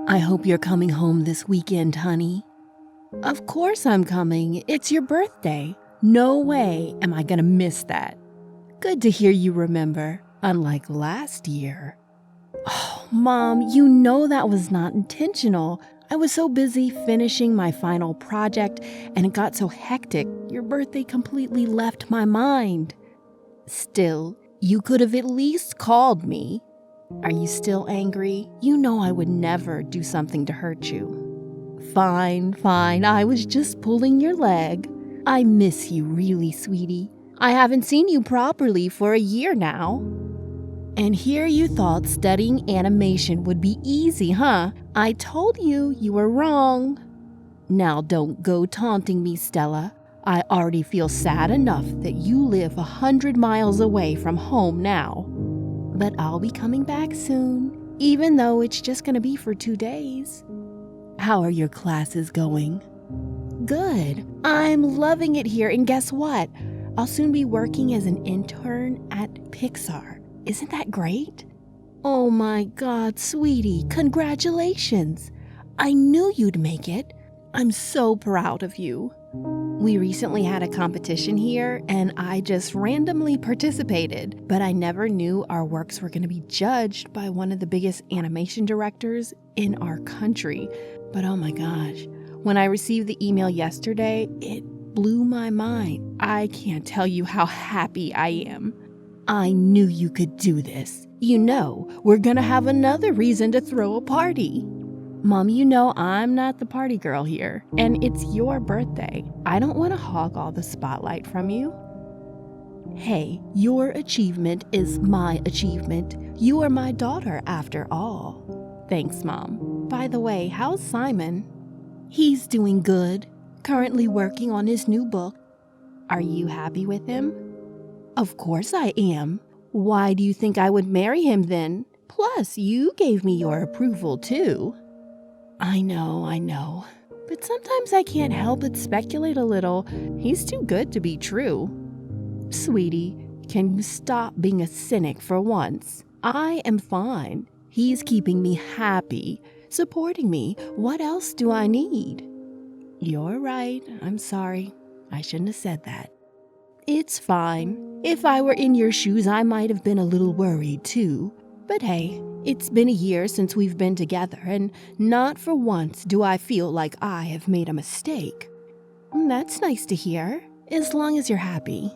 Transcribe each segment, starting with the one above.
I hope you're coming home this weekend, honey. Of course I'm coming. It's your birthday. No way am I gonna miss that. Good to hear you remember, unlike last year. Oh, Mom, you know that was not intentional. I was so busy finishing my final project, and it got so hectic, your birthday completely left my mind. Still, you could have at least called me. Are you still angry? You know I would never do something to hurt you. Fine, I was just pulling your leg. I miss you really, sweetie. I haven't seen you properly for a year now. And here you thought studying animation would be easy, huh? I told you you were wrong. Now don't go taunting me, Stella. I already feel sad enough that you live 100 miles away from home now. But I'll be coming back soon, even though it's just gonna be for 2 days. How are your classes going? Good. I'm loving it here, and guess what? I'll soon be working as an intern at Pixar. Isn't that great? Oh my God, sweetie, congratulations. I knew you'd make it. I'm so proud of you. We recently had a competition here, and I just randomly participated, but I never knew our works were going to be judged by one of the biggest animation directors in our country. But oh my gosh, when I received the email yesterday, it blew my mind. I can't tell you how happy I am. I knew you could do this. You know, we're gonna have another reason to throw a party. Mom, you know I'm not the party girl here, and it's your birthday. I don't want to hog all the spotlight from you. Hey, your achievement is my achievement. You are my daughter after all. Thanks, Mom. By the way, how's Simon? He's doing good, currently working on his new book. Are you happy with him? Of course I am. Why do you think I would marry him then? Plus, you gave me your approval too. I know. But sometimes I can't help but speculate a little. He's too good to be true. Sweetie, can you stop being a cynic for once? I am fine. He's keeping me happy, supporting me. What else do I need? You're right. I'm sorry. I shouldn't have said that. It's fine. If I were in your shoes, I might have been a little worried too. But hey, it's been a year since we've been together, and not for once do I feel like I have made a mistake. That's nice to hear, as long as you're happy.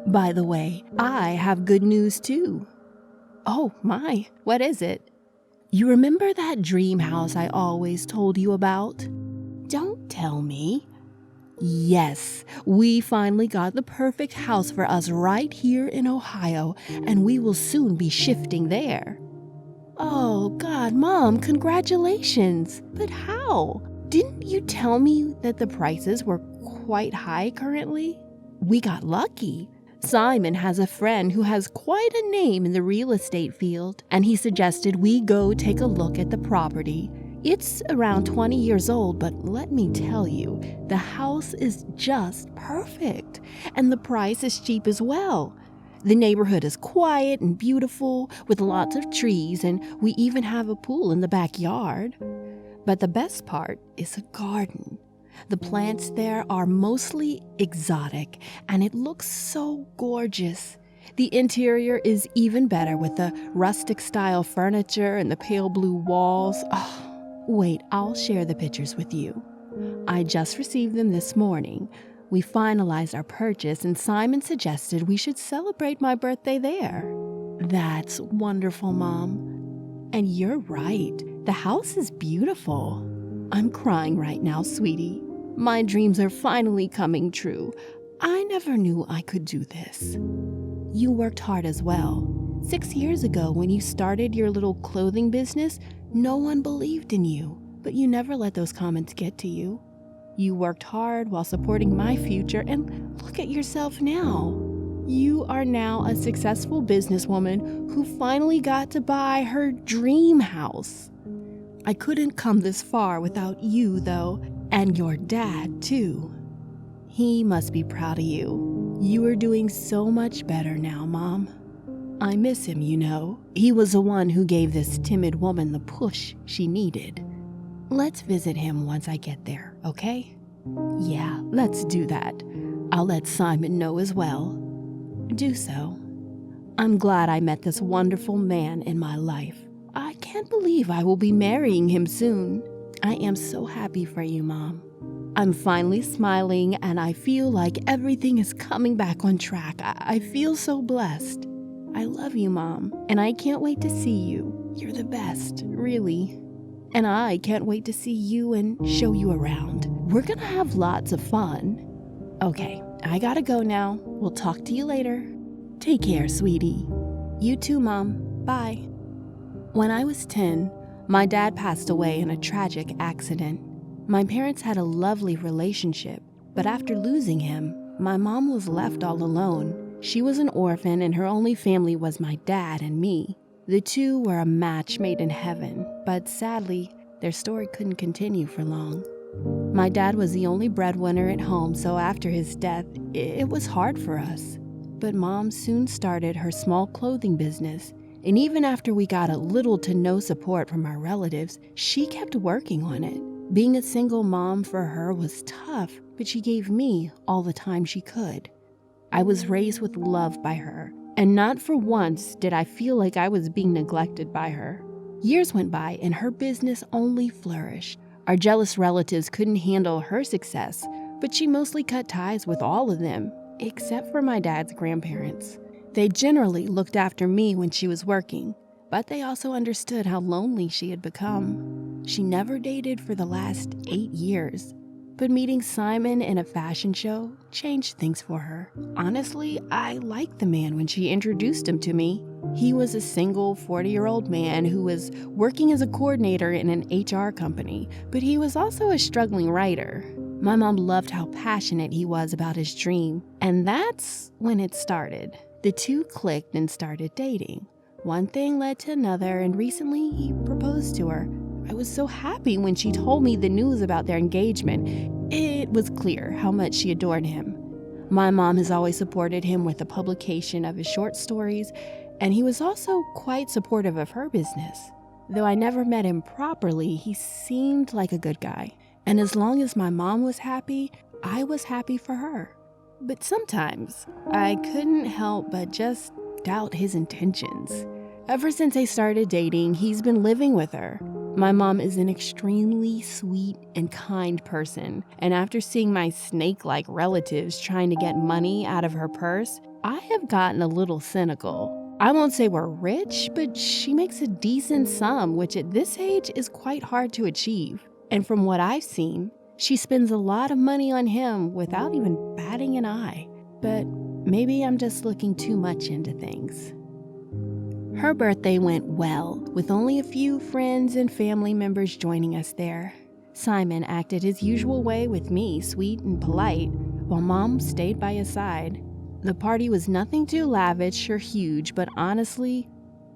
By the way, I have good news too. Oh my, what is it? You remember that dream house I always told you about? Don't tell me. Yes, we finally got the perfect house for us right here in Ohio, and we will soon be shifting there. Oh, God, Mom, congratulations. But how? Didn't you tell me that the prices were quite high currently? We got lucky. Simon has a friend who has quite a name in the real estate field, and he suggested we go take a look at the property. It's around 20 years old, but let me tell you, the house is just perfect, and the price is cheap as well. The neighborhood is quiet and beautiful, with lots of trees, and we even have a pool in the backyard. But the best part is a garden. The plants there are mostly exotic, and it looks so gorgeous. The interior is even better with the rustic-style furniture and the pale blue walls. Oh, wait, I'll share the pictures with you. I just received them this morning. We finalized our purchase, and Simon suggested we should celebrate my birthday there. That's wonderful, Mom. And you're right. The house is beautiful. I'm crying right now, sweetie. My dreams are finally coming true. I never knew I could do this. You worked hard as well. 6 years ago, when you started your little clothing business, no one believed in you, but you never let those comments get to you. You worked hard while supporting my future, and look at yourself now. You are now a successful businesswoman who finally got to buy her dream house. I couldn't come this far without you, though, and your dad, too. He must be proud of you. You are doing so much better now, Mom. I miss him, you know. He was the one who gave this timid woman the push she needed. Let's visit him once I get there, okay? Yeah, let's do that. I'll let Simon know as well. Do so. I'm glad I met this wonderful man in my life. I can't believe I will be marrying him soon. I am so happy for you, Mom. I'm finally smiling and I feel like everything is coming back on track. I feel so blessed. I love you, Mom, and I can't wait to see you. You're the best, really. And I can't wait to see you and show you around. We're gonna have lots of fun. Okay, I gotta go now. We'll talk to you later. Take care, sweetie. You too, Mom. Bye. When I was 10, my dad passed away in a tragic accident. My parents had a lovely relationship, but after losing him, my mom was left all alone. She was an orphan and her only family was my dad and me. The two were a match made in heaven, but sadly, their story couldn't continue for long. My dad was the only breadwinner at home, so after his death, it was hard for us. But Mom soon started her small clothing business, and even after we got a little to no support from our relatives, she kept working on it. Being a single mom for her was tough, but she gave me all the time she could. I was raised with love by her, and not for once did I feel like I was being neglected by her. Years went by and her business only flourished. Our jealous relatives couldn't handle her success, but she mostly cut ties with all of them, except for my dad's grandparents. They generally looked after me when she was working, but they also understood how lonely she had become. She never dated for the last 8 years, but meeting Simon in a fashion show changed things for her. Honestly, I liked the man when she introduced him to me. He was a single 40-year-old man who was working as a coordinator in an HR company, but he was also a struggling writer. My mom loved how passionate he was about his dream, and that's when it started. The two clicked and started dating. One thing led to another, and recently he proposed to her. I was so happy when she told me the news about their engagement. It was clear how much she adored him. My mom has always supported him with the publication of his short stories, and he was also quite supportive of her business. Though I never met him properly, he seemed like a good guy. And as long as my mom was happy, I was happy for her. But sometimes I couldn't help but just doubt his intentions. Ever since they started dating, he's been living with her. My mom is an extremely sweet and kind person, and after seeing my snake-like relatives trying to get money out of her purse, I have gotten a little cynical. I won't say we're rich, but she makes a decent sum, which at this age is quite hard to achieve. And from what I've seen, she spends a lot of money on him without even batting an eye. But maybe I'm just looking too much into things. Her birthday went well, with only a few friends and family members joining us there. Simon acted his usual way with me, sweet and polite, while Mom stayed by his side. The party was nothing too lavish or huge, but honestly,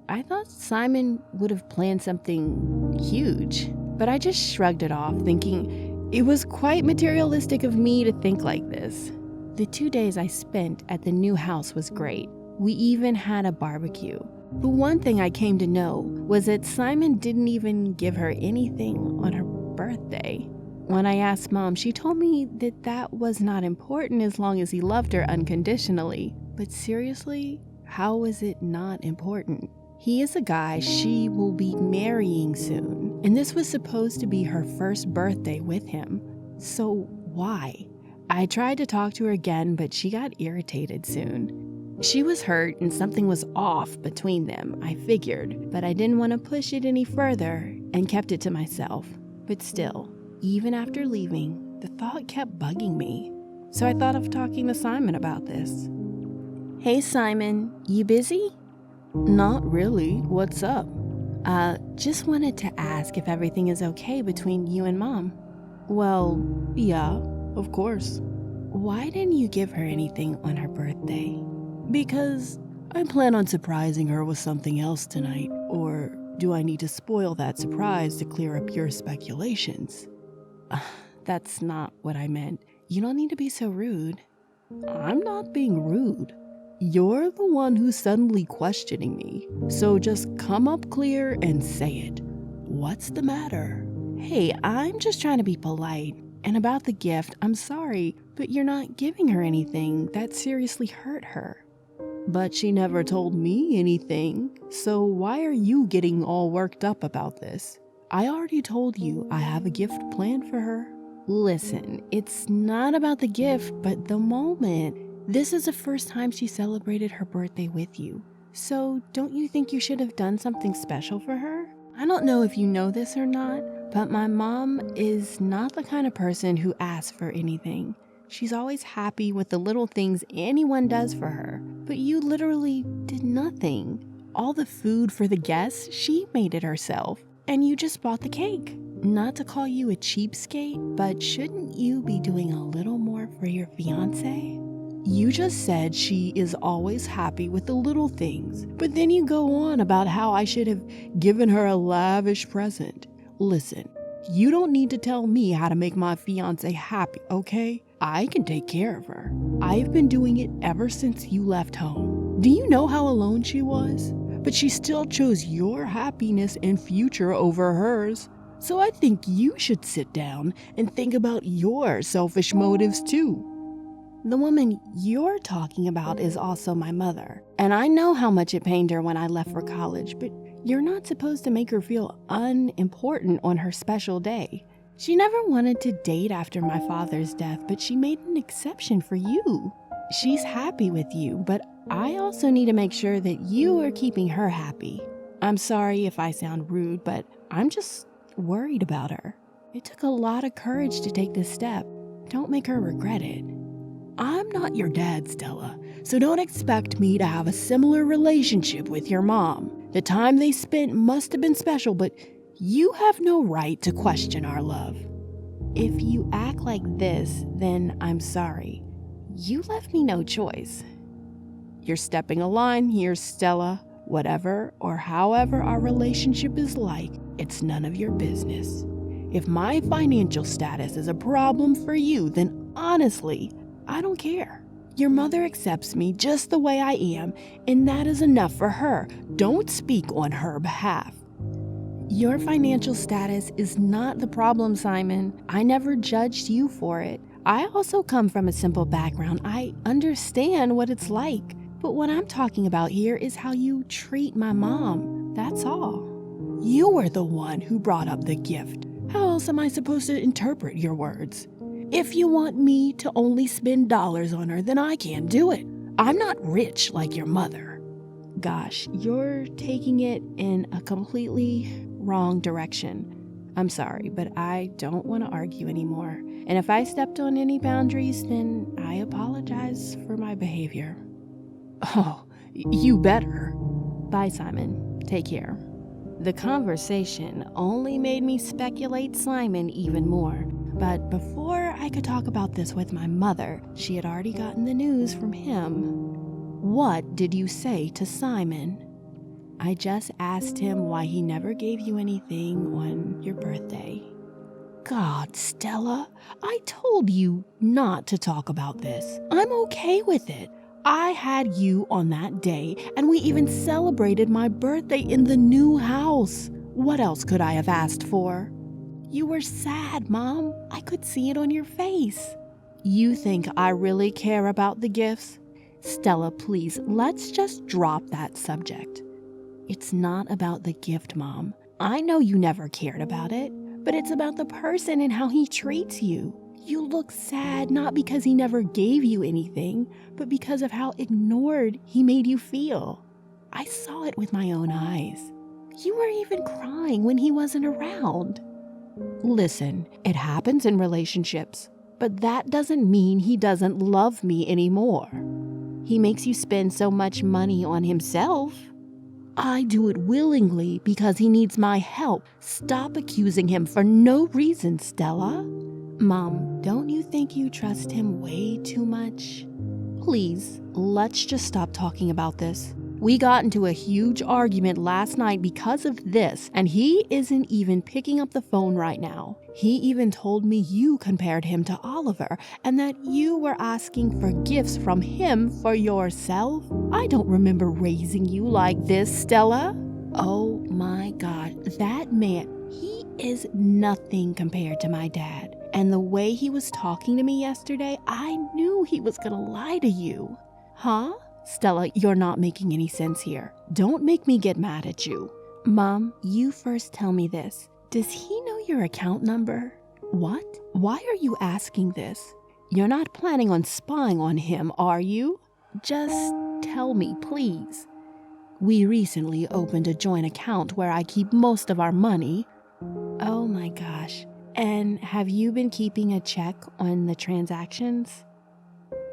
I thought Simon would have planned something huge. But I just shrugged it off, thinking it was quite materialistic of me to think like this. The 2 days I spent at the new house was great. We even had a barbecue. But one thing I came to know was that Simon didn't even give her anything on her birthday. When I asked Mom, she told me that that was not important as long as he loved her unconditionally. But seriously, how was it not important? He is a guy she will be marrying soon, and this was supposed to be her first birthday with him. So why? I tried to talk to her again, but she got irritated soon. She was hurt and something was off between them, I figured, but I didn't want to push it any further and kept it to myself. But still, even after leaving, the thought kept bugging me. So I thought of talking to Simon about this. Hey Simon, you busy? Not really. What's up? Just wanted to ask if everything is okay between you and Mom. Well, yeah, of course. Why didn't you give her anything on her birthday? Because I plan on surprising her with something else tonight. Or do I need to spoil that surprise to clear up your speculations? That's not what I meant. You don't need to be so rude. I'm not being rude. You're the one who's suddenly questioning me, so just come up clear and say it. What's the matter? Hey, I'm just trying to be polite. And about the gift, I'm sorry, but you're not giving her anything that seriously hurt her. But she never told me anything, so why are you getting all worked up about this? I already told you I have a gift planned for her. Listen, it's not about the gift, but the moment. This is the first time she celebrated her birthday with you. So don't you think you should have done something special for her? I don't know if you know this or not, but my mom is not the kind of person who asks for anything. She's always happy with the little things anyone does for her, but you literally did nothing. All the food for the guests, she made it herself, and you just bought the cake. Not to call you a cheapskate, but shouldn't you be doing a little more for your fiancé? You just said she is always happy with the little things, but then you go on about how I should have given her a lavish present. Listen, you don't need to tell me how to make my fiancé happy, okay? I can take care of her. I've been doing it ever since you left home. Do you know how alone she was? But she still chose your happiness and future over hers. So I think you should sit down and think about your selfish motives too. The woman you're talking about is also my mother, and I know how much it pained her when I left for college, but you're not supposed to make her feel unimportant on her special day. She never wanted to date after my father's death, but she made an exception for you. She's happy with you, but I also need to make sure that you are keeping her happy. I'm sorry if I sound rude, but I'm just worried about her. It took a lot of courage to take this step. Don't make her regret it. I'm not your dad, Stella, so don't expect me to have a similar relationship with your mom. The time they spent must have been special, but you have no right to question our love. If you act like this, then I'm sorry. You left me no choice. You're stepping a line here, Stella. Whatever or however our relationship is like, it's none of your business. If my financial status is a problem for you, then honestly, I don't care. Your mother accepts me just the way I am, and that is enough for her. Don't speak on her behalf. Your financial status is not the problem, Simon. I never judged you for it. I also come from a simple background. I understand what it's like. But what I'm talking about here is how you treat my mom. That's all. You were the one who brought up the gift. How else am I supposed to interpret your words? If you want me to only spend dollars on her, then I can't do it. I'm not rich like your mother. Gosh, you're taking it in a completely wrong direction. I'm sorry, but I don't want to argue anymore. And if I stepped on any boundaries, then I apologize for my behavior. Oh, you better. Bye, Simon. Take care. The conversation only made me speculate Simon even more. But before I could talk about this with my mother, she had already gotten the news from him. What did you say to Simon? I just asked him why he never gave you anything on your birthday. God, Stella, I told you not to talk about this. I'm okay with it. I had you on that day, and we even celebrated my birthday in the new house. What else could I have asked for? You were sad, Mom. I could see it on your face. You think I really care about the gifts? Stella, please, let's just drop that subject. It's not about the gift, Mom. I know you never cared about it, but it's about the person and how he treats you. You look sad not because he never gave you anything, but because of how ignored he made you feel. I saw it with my own eyes. You were even crying when he wasn't around. Listen, it happens in relationships, but that doesn't mean he doesn't love me anymore. He makes you spend so much money on himself. I do it willingly because he needs my help. Stop accusing him for no reason, Stella. Mom, don't you think you trust him way too much? please, let's just stop talking about this. We got into a huge argument last night because of this, and he isn't even picking up the phone right now. He even told me you compared him to Oliver and that you were asking for gifts from him for yourself. I don't remember raising you like this, Stella. Oh my God, that man, he is nothing compared to my dad. And the way he was talking to me yesterday, I knew he was gonna lie to you. Huh? Stella, you're not making any sense here. Don't make me get mad at you. Mom, you first tell me this. Does he know your account number? What? Why are you asking this? You're not planning on spying on him, are you? Just tell me, please. We recently opened a joint account where I keep most of our money. Oh my gosh. And have you been keeping a check on the transactions?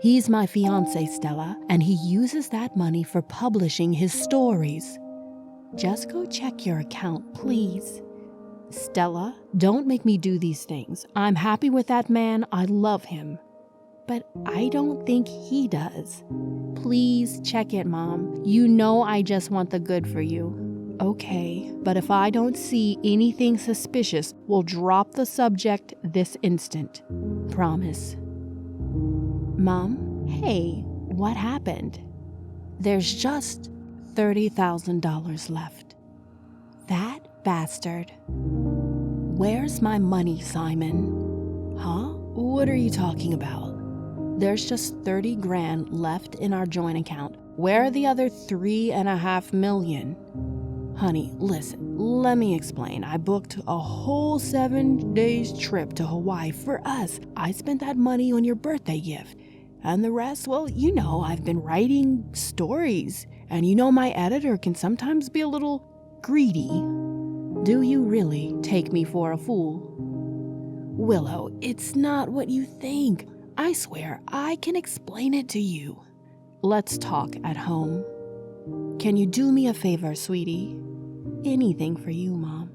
He's my fiancé, Stella, and he uses that money for publishing his stories. Just go check your account, please. Stella, don't make me do these things. I'm happy with that man. I love him. But I don't think he does. Please check it, Mom. You know I just want the good for you. Okay, but if I don't see anything suspicious, we'll drop the subject this instant. Promise. Mom, hey, what happened? There's just $30,000 left. That bastard. Where's my money, Simon? Huh? What are you talking about? There's just 30 grand left in our joint account. Where are the other 3.5 million? Honey, listen, let me explain. I booked a whole 7 days trip to Hawaii for us. I spent that money on your birthday gift. And the rest, well, you know, I've been writing stories. And you know my editor can sometimes be a little greedy. Do you really take me for a fool? Willow, it's not what you think. I swear, I can explain it to you. Let's talk at home. Can you do me a favor, sweetie? Anything for you, Mom.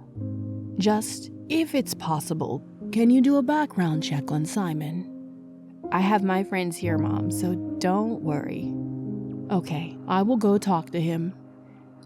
Just, if it's possible, can you do a background check on Simon? I have my friends here, Mom, so don't worry. Okay, I will go talk to him.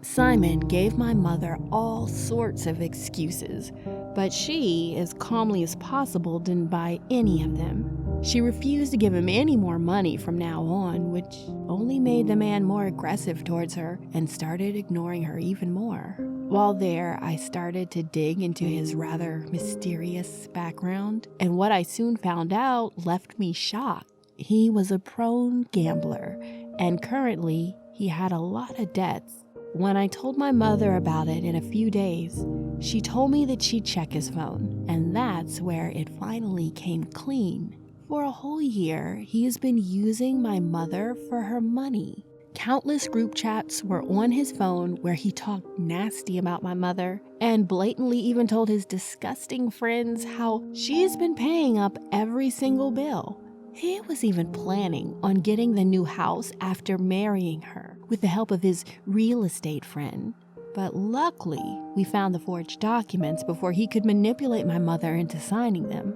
Simon gave my mother all sorts of excuses, but she, as calmly as possible, didn't buy any of them. She refused to give him any more money from now on, which only made the man more aggressive towards her and started ignoring her even more. While there, I started to dig into his rather mysterious background, and what I soon found out left me shocked. He was a prone gambler, and currently, he had a lot of debts. When I told my mother about it in a few days, she told me that she'd check his phone, and that's where it finally came clean. For a whole year, he has been using my mother for her money. Countless group chats were on his phone where he talked nasty about my mother and blatantly even told his disgusting friends how she has been paying up every single bill. He was even planning on getting the new house after marrying her with the help of his real estate friend. But luckily, we found the forged documents before he could manipulate my mother into signing them.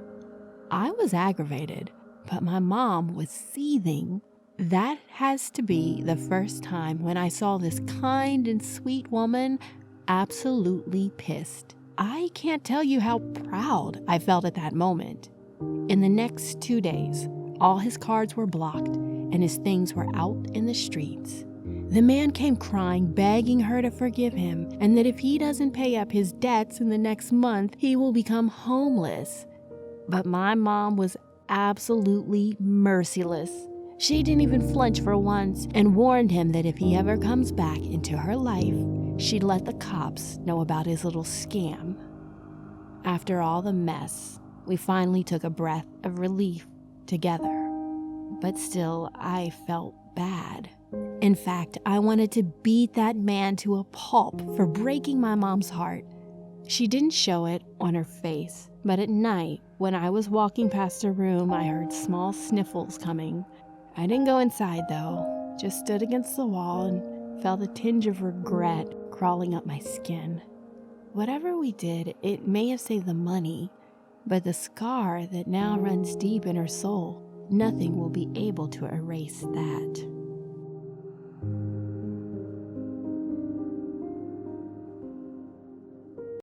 I was aggravated, but my mom was seething. That has to be the first time when I saw this kind and sweet woman absolutely pissed. I can't tell you how proud I felt at that moment. In the next 2 days, all his cards were blocked and his things were out in the streets. The man came crying, begging her to forgive him, and that if he doesn't pay up his debts in the next month, he will become homeless. But my mom was absolutely merciless. She didn't even flinch for once and warned him that if he ever comes back into her life, she'd let the cops know about his little scam. After all the mess, we finally took a breath of relief together. But still, I felt bad. In fact, I wanted to beat that man to a pulp for breaking my mom's heart. She didn't show it on her face, but at night, when I was walking past her room, I heard small sniffles coming. I didn't go inside though, just stood against the wall and felt a tinge of regret crawling up my skin. Whatever we did, it may have saved the money, but the scar that now runs deep in her soul Nothing will be able to erase that.